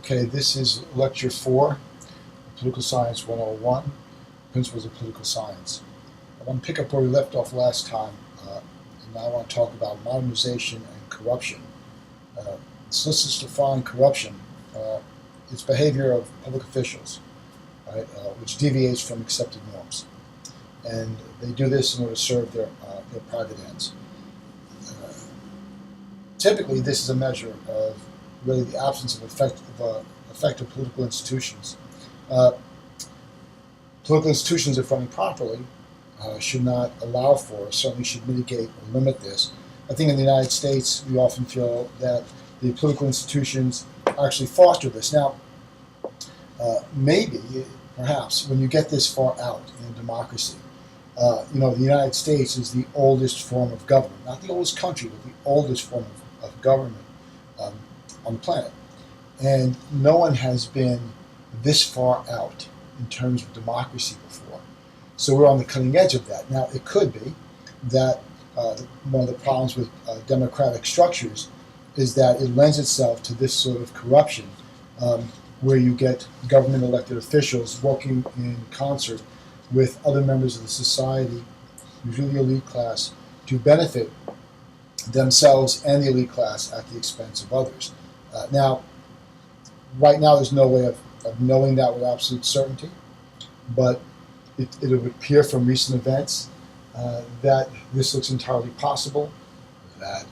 Okay, this is Lecture 4, Political Science 101, Principles of Political Science. I want to pick up where we left off last time, and now I want to talk about modernization and corruption. So let's just define corruption. It's behavior of public officials, right, which deviates from accepted norms. And they do this in order to serve their private ends. Typically, this is a measure of really the absence of effective political institutions. Political institutions, if running properly, should not allow for, certainly should mitigate or limit this. I think in the United States, we often feel that the political institutions actually foster this. Now, maybe, perhaps, when you get this far out in a democracy, the United States is the oldest form of government, not the oldest country, but the oldest form of government on the planet. And no one has been this far out in terms of democracy before. So we're on the cutting edge of that. Now, it could be that one of the problems with democratic structures is that it lends itself to this sort of corruption, where you get government elected officials working in concert with other members of the society, usually the elite class, to benefit themselves and the elite class at the expense of others. Now, right now there's no way of knowing that with absolute certainty, but it would appear from recent events that this looks entirely possible, that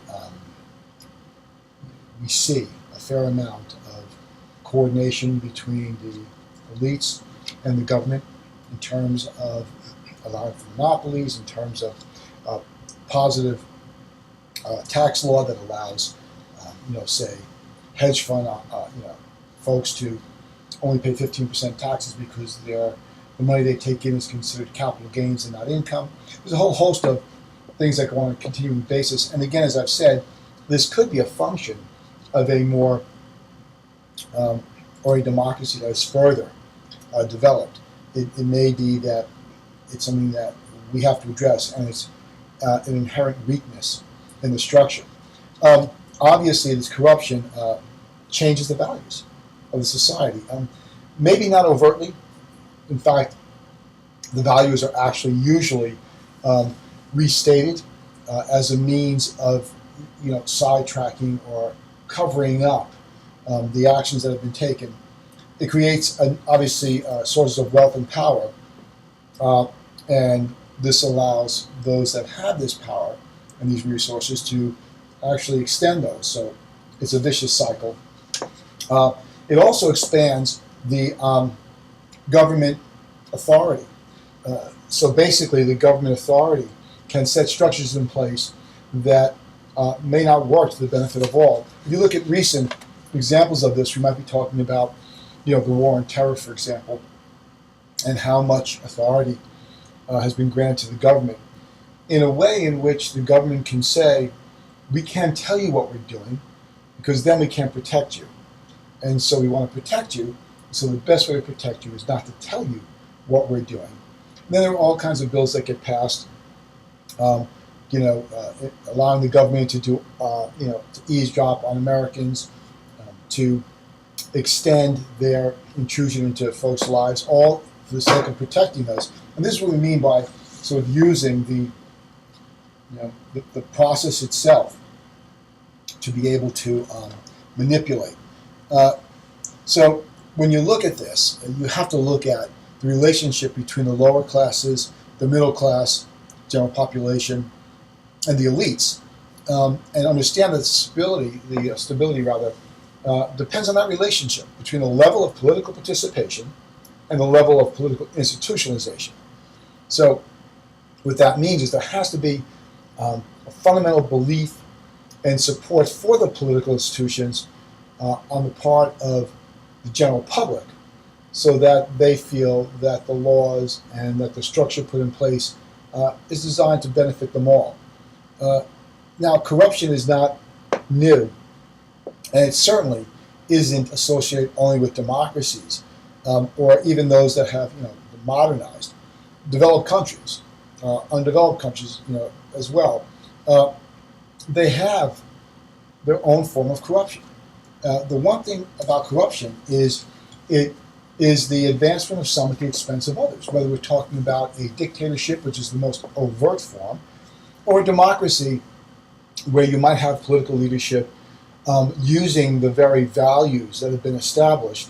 we see a fair amount of coordination between the elites and the government in terms of allowing for monopolies, in terms of positive tax law that allows, say, hedge fund, folks to only pay 15% taxes because the money they take in is considered capital gains and not income. There's a whole host of things that go on a continuing basis. And again, as I've said, this could be a function of a more, or a democracy that is further developed. It may be that it's something that we have to address, and it's an inherent weakness in the structure. Obviously, this corruption changes the values of the society. Maybe not overtly. In fact, the values are actually usually restated as a means of, sidetracking or covering up the actions that have been taken. It creates, obviously, sources of wealth and power, and this allows those that have this power and these resources to actually extend those. So it's a vicious cycle. It also expands the government authority. So basically, the government authority can set structures in place that may not work to the benefit of all. If you look at recent examples of this, we might be talking about, the war on terror, for example, and how much authority has been granted to the government in a way in which the government can say, we can't tell you what we're doing because then we can't protect you. And so we want to protect you. So the best way to protect you is not to tell you what we're doing. And then there are all kinds of bills that get passed, allowing the government to do, to eavesdrop on Americans, to extend their intrusion into folks' lives, all for the sake of protecting us. And this is what we mean by sort of using the process itself to be able to manipulate. So when you look at this, you have to look at the relationship between the lower classes, the middle class, general population, and the elites, and understand that stability depends on that relationship between the level of political participation and the level of political institutionalization. So what that means is there has to be a fundamental belief and support for the political institutions on the part of the general public, so that they feel that the laws and that the structure put in place is designed to benefit them all. Now, corruption is not new, and it certainly isn't associated only with democracies or even those that have modernized. Developed countries, undeveloped countries, as well, they have their own form of corruption. The one thing about corruption is it is the advancement of some at the expense of others, whether we're talking about a dictatorship, which is the most overt form, or a democracy where you might have political leadership using the very values that have been established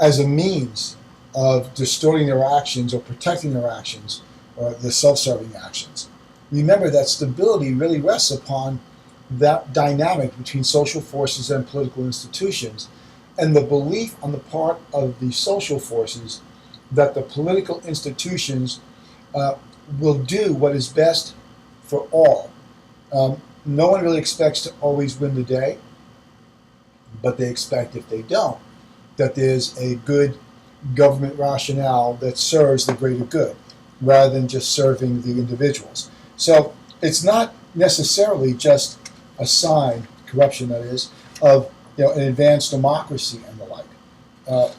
as a means of distorting their actions or protecting their actions or the self-serving actions. Remember that stability really rests upon that dynamic between social forces and political institutions, and the belief on the part of the social forces that the political institutions will do what is best for all. No one really expects to always win the day, but they expect, if they don't, that there's a good government rationale that serves the greater good rather than just serving the individuals. So it's not necessarily just a sign, corruption that is, of an advanced democracy and the like.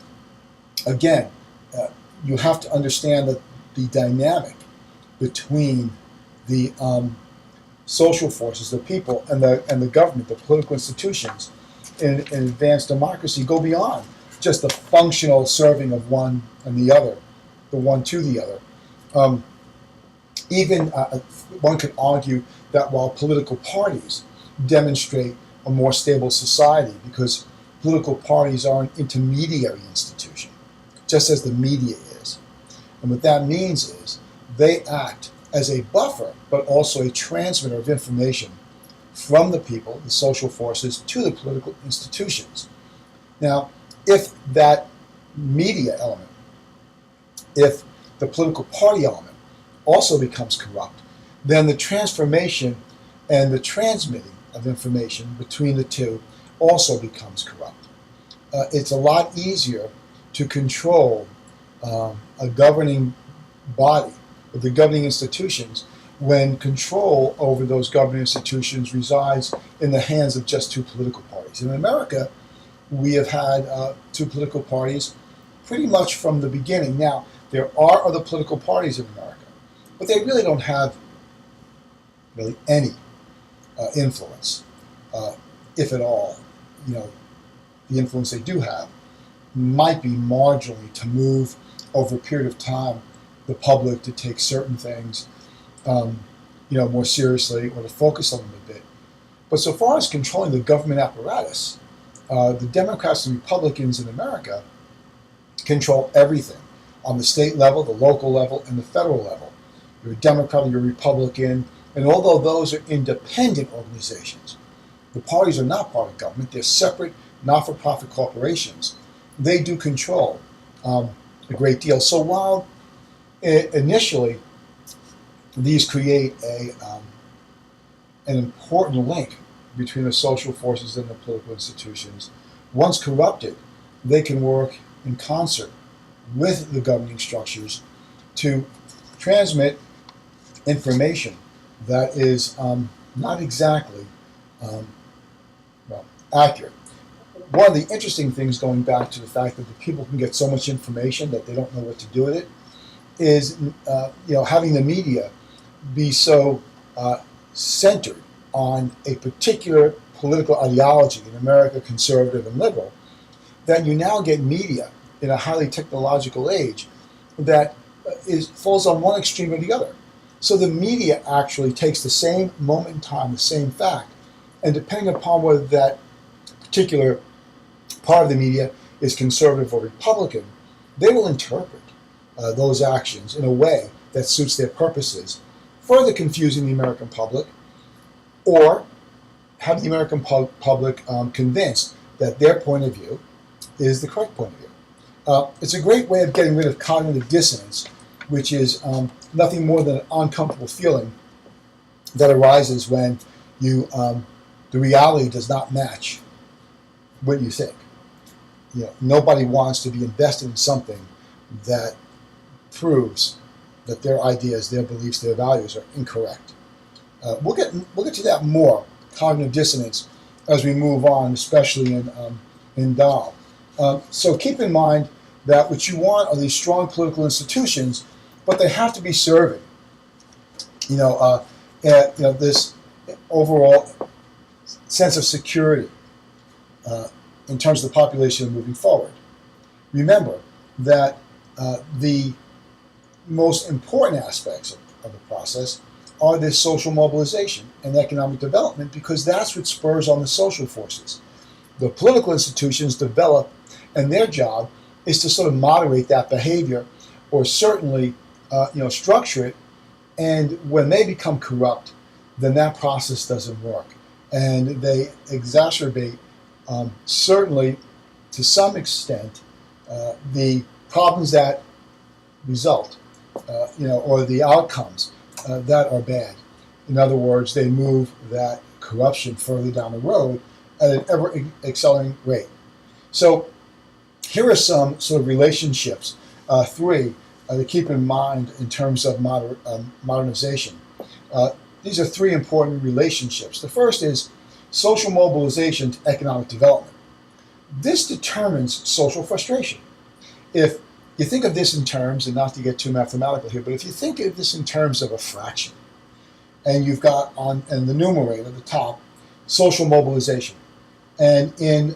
Again, you have to understand that the dynamic between the social forces, the people, and the government, the political institutions in advanced democracy go beyond just the functional serving of one and the other, the one to the other. Even one could argue that while political parties demonstrate a more stable society because political parties are an intermediary institution, just as the media is. And what that means is they act as a buffer, but also a transmitter of information from the people, the social forces, to the political institutions. Now, if that media element, if the political party element also becomes corrupt, then the transformation and the transmitting of information between the two also becomes corrupt. It's a lot easier to control a governing body, the governing institutions, when control over those governing institutions resides in the hands of just two political parties. In America, we have had two political parties pretty much from the beginning. Now, there are other political parties in America, but they really don't have really any influence, if at all. The influence they do have might be marginally to move over a period of time the public to take certain things more seriously or to focus on them a bit. But so far as controlling the government apparatus, the Democrats and Republicans in America control everything on the state level, the local level, and the federal level. You're a Democrat or you're a Republican, and although those are independent organizations, the parties are not part of government. They're separate, not-for-profit corporations. They do control a great deal. So while initially these create an important link between the social forces and the political institutions, once corrupted, they can work in concert with the governing structures to transmit information that is not exactly accurate. One of the interesting things, going back to the fact that the people can get so much information that they don't know what to do with it, is having the media be so centered on a particular political ideology, in America conservative and liberal, that you now get media in a highly technological age that falls on one extreme or the other. So the media actually takes the same moment in time, the same fact, and depending upon whether that particular part of the media is conservative or Republican, they will interpret those actions in a way that suits their purposes, further confusing the American public, or have the American public convinced that their point of view is the correct point of view. It's a great way of getting rid of cognitive dissonance, which is nothing more than an uncomfortable feeling that arises when the reality does not match what you think. Nobody wants to be invested in something that proves that their ideas, their beliefs, their values are incorrect. We'll get to that more, cognitive dissonance, as we move on, especially in Dahl. So keep in mind that what you want are these strong political institutions, but they have to be serving. This overall sense of security in terms of the population moving forward. Remember that the most important aspects of the process are this social mobilization and economic development, because that's what spurs on the social forces. The political institutions develop, and their job is to sort of moderate that behavior, or certainly structure it. And when they become corrupt, then that process doesn't work, and they exacerbate, certainly to some extent, the problems that result, or the outcomes that are bad. In other words, they move that corruption further down the road at an ever accelerating rate. So here are some sort of relationships, three, to keep in mind in terms of modernization. These are three important relationships. The first is social mobilization to economic development. This determines social frustration. If you think of this in terms, and not to get too mathematical here, but if you think of this in terms of a fraction, and you've got in the numerator at the top, social mobilization, and in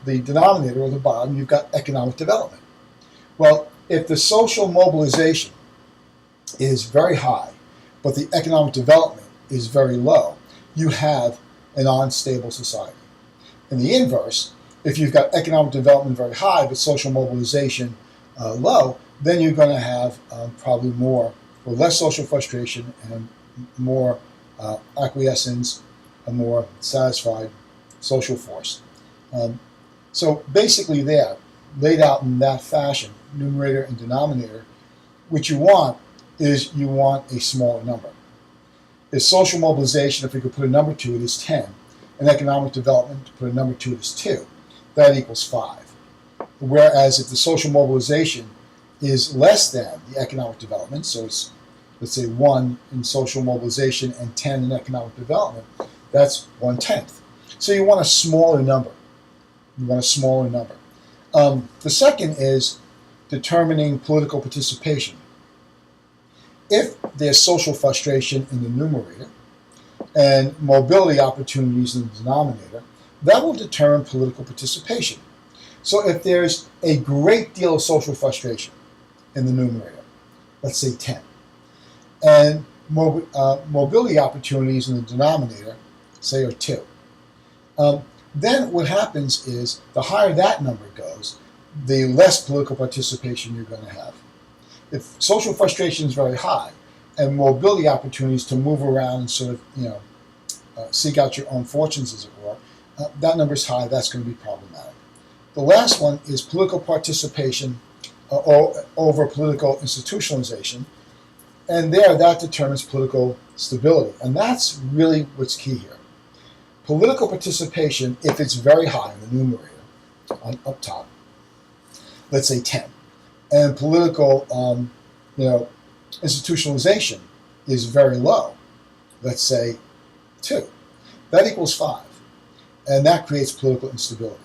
the denominator or the bottom, you've got economic development. Well, if the social mobilization is very high, but the economic development is very low, you have an unstable society. In the inverse, if you've got economic development very high, but social mobilization low, then you're going to have probably more or less social frustration and more acquiescence, a more satisfied social force. So basically there, laid out in that fashion, numerator and denominator, what you want is you want a smaller number. If social mobilization, if we could put a number to it, is 10, and economic development, to put a number to it, is 2. That equals 5. Whereas if the social mobilization is less than the economic development, so it's, let's say, 1 in social mobilization and 10 in economic development, that's 1/10. So you want a smaller number. You want a smaller number. The second is determining political participation. If there's social frustration in the numerator and mobility opportunities in the denominator, that will determine political participation. So if there's a great deal of social frustration in the numerator, let's say 10, and mobility opportunities in the denominator, say, are 2, then what happens is the higher that number goes, the less political participation you're going to have. If social frustration is very high and mobility opportunities to move around and sort of, seek out your own fortunes, as it were, that number is high, that's going to be problematic. The last one is political participation over political institutionalization, and there that determines political stability, and that's really what's key here. Political participation, if it's very high in the numerator, up top, let's say 10, and political institutionalization is very low, let's say 2, that equals 5, and that creates political instability.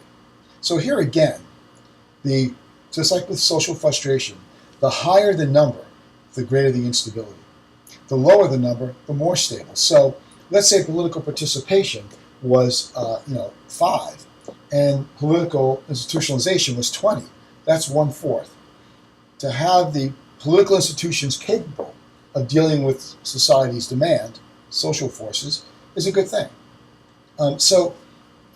So here again, just like with social frustration, the higher the number, the greater the instability. The lower the number, the more stable. So let's say political participation was 5, and political institutionalization was 20. That's 1/4. To have the political institutions capable of dealing with society's demand, social forces, is a good thing. So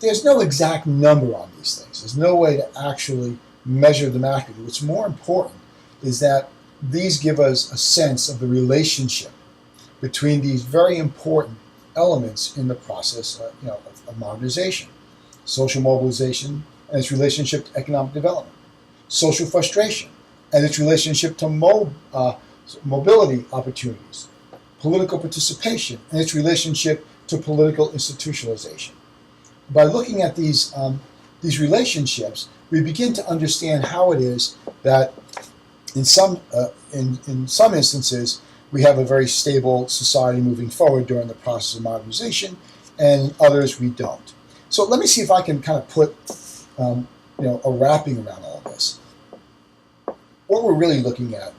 there's no exact number on these things. There's no way to actually measure them accurately. What's more important is that these give us a sense of the relationship between these very important elements in the process of modernization. Social mobilization and its relationship to economic development. Social frustration and its relationship to mobility opportunities. Political participation and its relationship to political institutionalization. By looking at these relationships, we begin to understand how it is that in some instances we have a very stable society moving forward during the process of modernization, and in others we don't. So let me see if I can kind of put a wrapping around all of this. What we're really looking at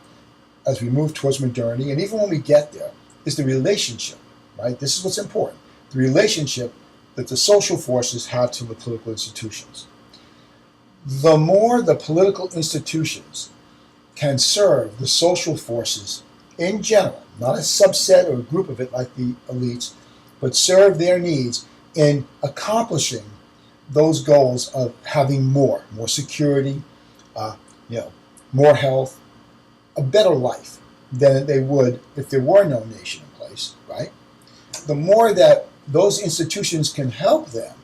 as we move towards modernity, and even when we get there, is the relationship, right? This is what's important. The relationship that the social forces have to the political institutions. The more the political institutions can serve the social forces in general, not a subset or a group of it like the elites, but serve their needs in accomplishing those goals of having more security, uh, you know, more health, a better life than they would if there were no nation in place, right? The more that those institutions can help them,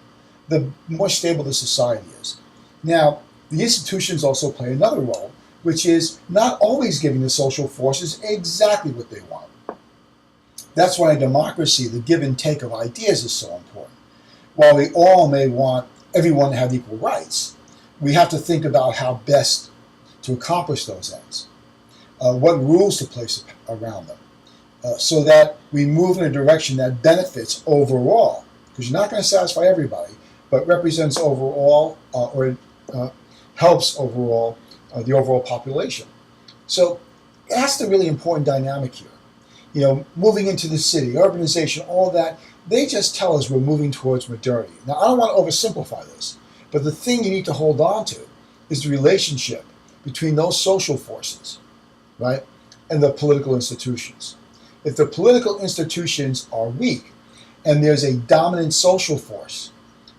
the more stable the society is. Now, the institutions also play another role, which is not always giving the social forces exactly what they want. That's why in democracy, the give and take of ideas is so important. While we all may want everyone to have equal rights, we have to think about how best to accomplish those ends, what rules to place around them, so that we move in a direction that benefits overall, because you're not going to satisfy everybody, but represents overall or helps overall the overall population. So that's the really important dynamic here. You know, moving into the city, urbanization, all that, they just tell us we're moving towards modernity. Now, I don't want to oversimplify this, but the thing you need to hold on to is the relationship between those social forces, right, and the political institutions. If the political institutions are weak and there's a dominant social force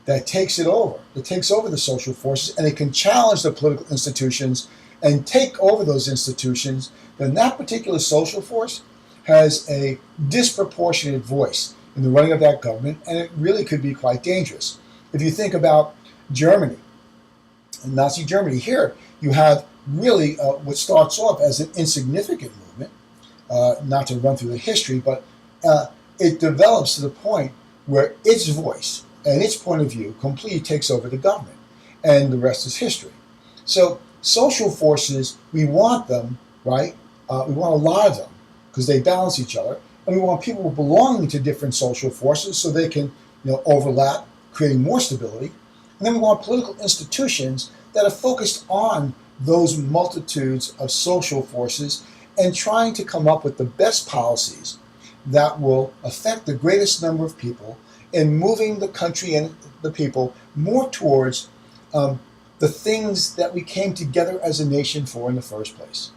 that takes over the social forces, and it can challenge the political institutions and take over those institutions, then that particular social force has a disproportionate voice in the running of that government, and it really could be quite dangerous. If you think about Germany, Nazi Germany, here you have really what starts off as an insignificant movement, not to run through the history, but it develops to the point where its voice and its point of view completely takes over the government, and the rest is history. So social forces, we want them, right? We want a lot of them because they balance each other, and we want people belonging to different social forces so they can, overlap, creating more stability. And then we want political institutions that are focused on those multitudes of social forces and trying to come up with the best policies that will affect the greatest number of people in moving the country and the people more towards the things that we came together as a nation for in the first place.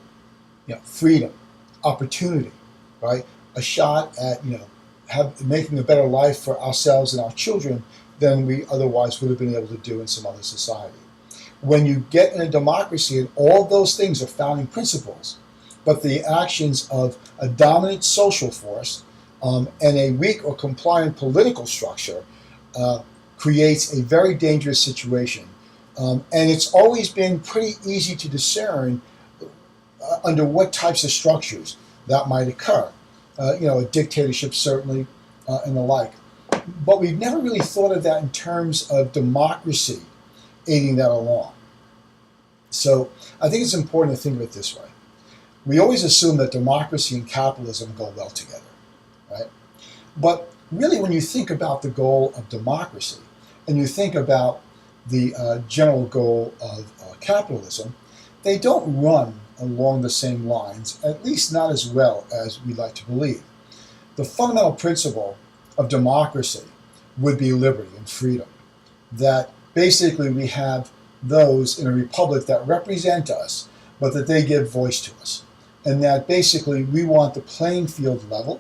Freedom, opportunity, right? A shot at, making a better life for ourselves and our children than we otherwise would have been able to do in some other society. When you get in a democracy and all those things are founding principles, but the actions of a dominant social force and a weak or compliant political structure creates a very dangerous situation. And it's always been pretty easy to discern under what types of structures that might occur. A dictatorship certainly, and the like. But we've never really thought of that in terms of democracy aiding that along. So I think it's important to think of it this way. We always assume that democracy and capitalism go well together, right? But really, when you think about the goal of democracy and you think about the general goal of capitalism, they don't run along the same lines, at least not as well as we like to believe. The fundamental principle of democracy would be liberty and freedom, that basically we have those in a republic that represent us, but that they give voice to us, and that basically we want the playing field level,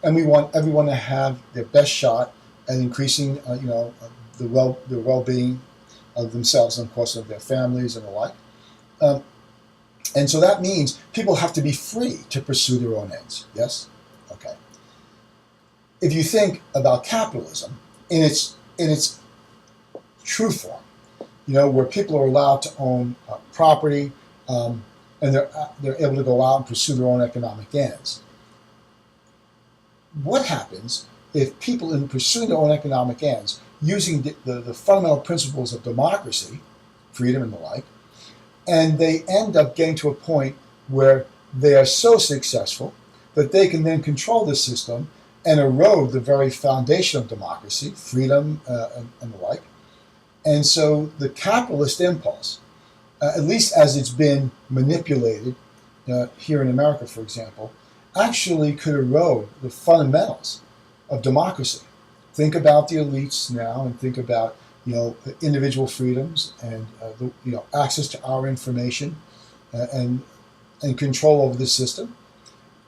and we want everyone to have their best shot at increasing, the well-being of themselves and, of course, of their families and the like. And so that means people have to be free to pursue their own ends. Yes? Okay. If you think about capitalism in its true form, where people are allowed to own property, and they're able to go out and pursue their own economic ends. What happens if people, in pursuing their own economic ends, using the fundamental principles of democracy, freedom and the like, and they end up getting to a point where they are so successful that they can then control the system and erode the very foundation of democracy, freedom and the like. And so the capitalist impulse, at least as it's been manipulated here in America, for example, actually could erode the fundamentals of democracy. Think about the elites now, and think about individual freedoms and access to our information and control over the system.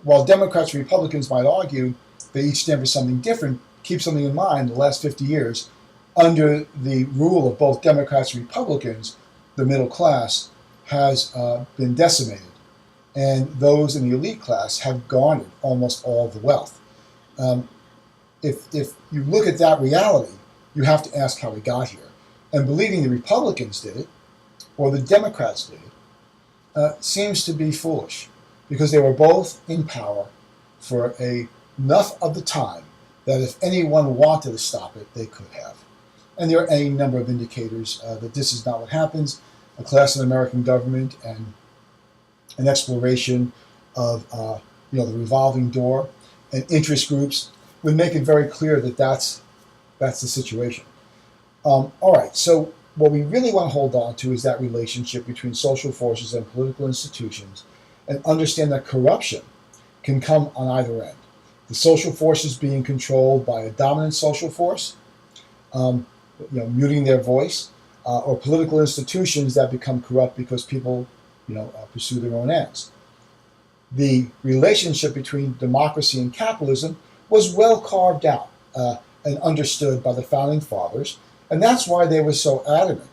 While Democrats and Republicans might argue they each stand for something different, keep something in mind: the last 50 years, under the rule of both Democrats and Republicans, the middle class has been decimated, and those in the elite class have garnered almost all the wealth. If you look at that reality, you have to ask how we got here. And believing the Republicans did it, or the Democrats did it, seems to be foolish, because they were both in power for enough of the time that if anyone wanted to stop it, they could have. And there are any number of indicators that this is not what happens. A class in American government and an exploration of the revolving door and interest groups would make it very clear that that's the situation. All right, so what we really want to hold on to is that relationship between social forces and political institutions, and understand that corruption can come on either end. The social forces being controlled by a dominant social force, muting their voice, or political institutions that become corrupt because people, pursue their own ends. The relationship between democracy and capitalism was well carved out and understood by the founding fathers, and that's why they were so adamant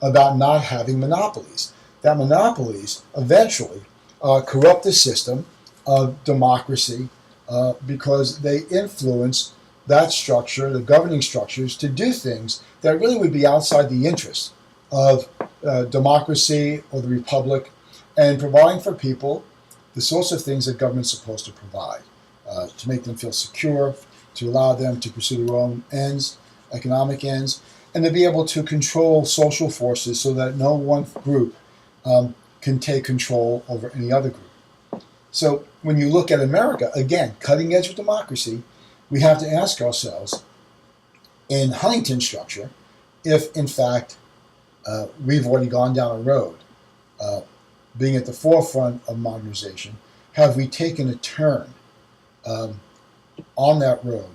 about not having monopolies. That monopolies eventually corrupt the system of democracy because they influence that structure, the governing structures, to do things that really would be outside the interest of democracy or the republic, and providing for people the sorts of things that government's supposed to provide, to make them feel secure, to allow them to pursue their own ends, economic ends, and to be able to control social forces so that no one group can take control over any other group. So when you look at America, again, cutting edge of democracy, we have to ask ourselves, in Huntington's structure, if in fact we've already gone down a road, being at the forefront of modernization, have we taken a turn on that road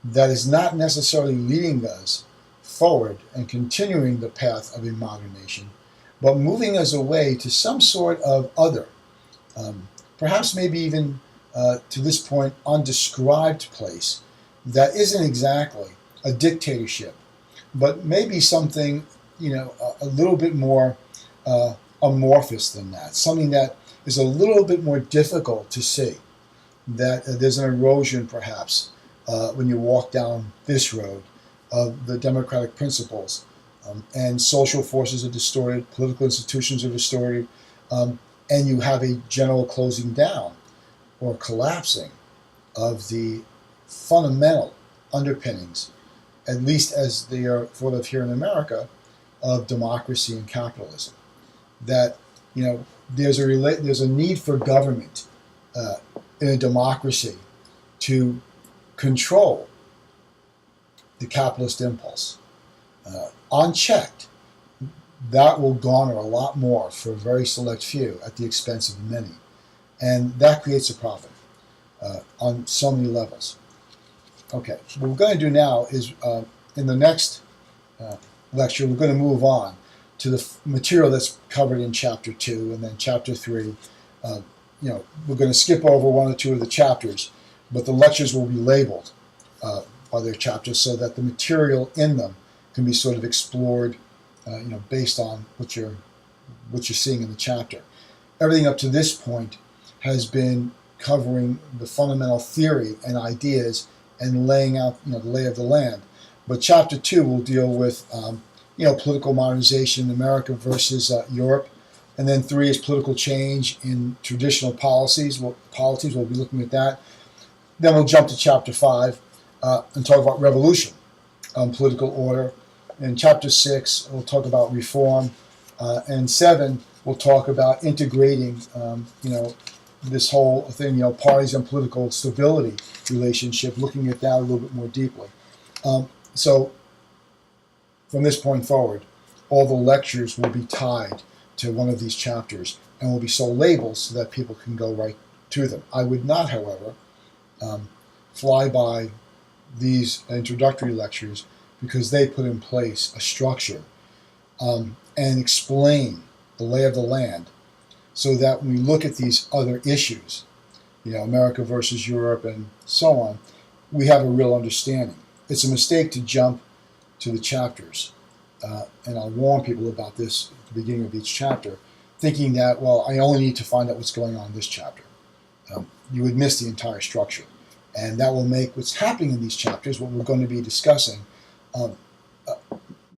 that is not necessarily leading us forward and continuing the path of a modern nation, but moving us away to some sort of other, perhaps maybe even to this point undescribed place that isn't exactly a dictatorship, but maybe something a little bit more amorphous than that, something that is a little bit more difficult to see, that there's an erosion perhaps when you walk down this road of the democratic principles, and social forces are distorted, political institutions are distorted, and you have a general closing down or collapsing of the fundamental underpinnings, at least as they are thought of here in America, of democracy and capitalism. That there's a need for government in a democracy to control the capitalist impulse. Unchecked, that will garner a lot more for a very select few at the expense of the many. And that creates a profit on so many levels. Okay, what we're going to do now is, in the next lecture, we're going to move on to the material that's covered in Chapter 2 and then Chapter 3. We're going to skip over one or two of the chapters, but the lectures will be labeled by their chapters so that the material in them can be sort of explored, based on what you're seeing in the chapter. Everything up to this point has been covering the fundamental theory and ideas and laying out, the lay of the land. But Chapter 2 will deal with, political modernization in America versus Europe. And then 3 is political change in traditional policies. We'll be looking at that. Then we'll jump to Chapter 5 and talk about revolution, political order. In Chapter 6, we'll talk about reform. And 7, we'll talk about integrating, this whole thing, parties and political stability relationship, looking at that a little bit more deeply. So from this point forward, all the lectures will be tied to one of these chapters and will be so labeled so that people can go right to them. I would not, however, fly by these introductory lectures because they put in place a structure and explain the lay of the land, so that when we look at these other issues, America versus Europe and so on, we have a real understanding. It's a mistake to jump to the chapters, and I'll warn people about this at the beginning of each chapter, thinking that, well, I only need to find out what's going on in this chapter. You would miss the entire structure, and that will make what's happening in these chapters, what we're going to be discussing,